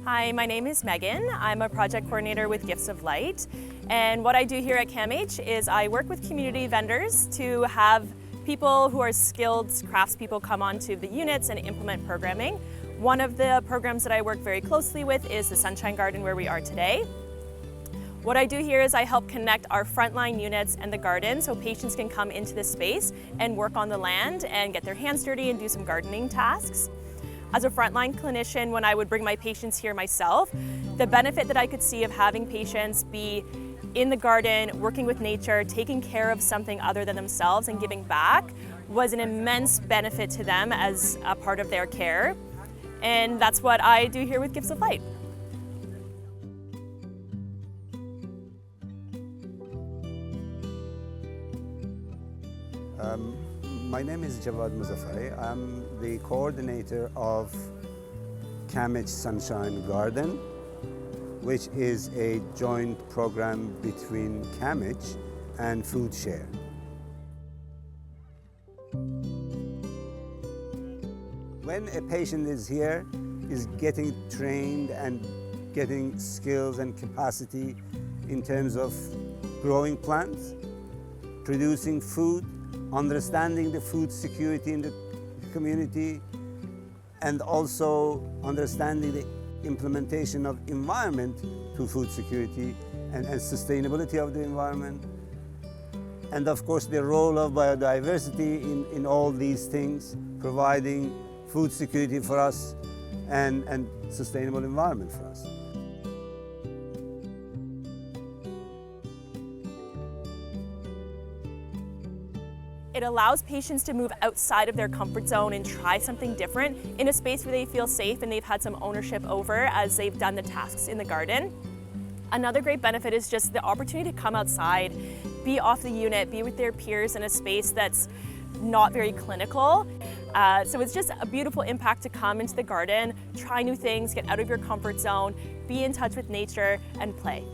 Hi, my name is Megan. I'm a project coordinator with Gifts of Light. And what I do here at CAMH is I work with community vendors to have people who are skilled craftspeople come onto the units and implement programming. One of the programs that I work very closely with is the Sunshine Garden where we are today. What I do here is I help connect our frontline units and the garden so patients can come into this space and work on the land and get their hands dirty and do some gardening tasks. As a frontline clinician, when I would bring my patients here myself, the benefit that I could see of having patients be in the garden, working with nature, taking care of something other than themselves and giving back was an immense benefit to them as a part of their care. And that's what I do here with Gifts of Light. My name is Javad Muzaffari. I'm the coordinator of CAMH Sunshine Garden, which is a joint program between CAMH and FoodShare. When a patient is here, is getting trained and getting skills and capacity in terms of growing plants, producing food, understanding the food security in the community, and also understanding the implementation of environment to food security and sustainability of the environment. And of course the role of biodiversity in all these things, providing food security for us and sustainable environment for us. It allows patients to move outside of their comfort zone and try something different in a space where they feel safe and they've had some ownership over as they've done the tasks in the garden. Another great benefit is just the opportunity to come outside, be off the unit, be with their peers in a space that's not very clinical. So it's just a beautiful impact to come into the garden, try new things, get out of your comfort zone, be in touch with nature, and play.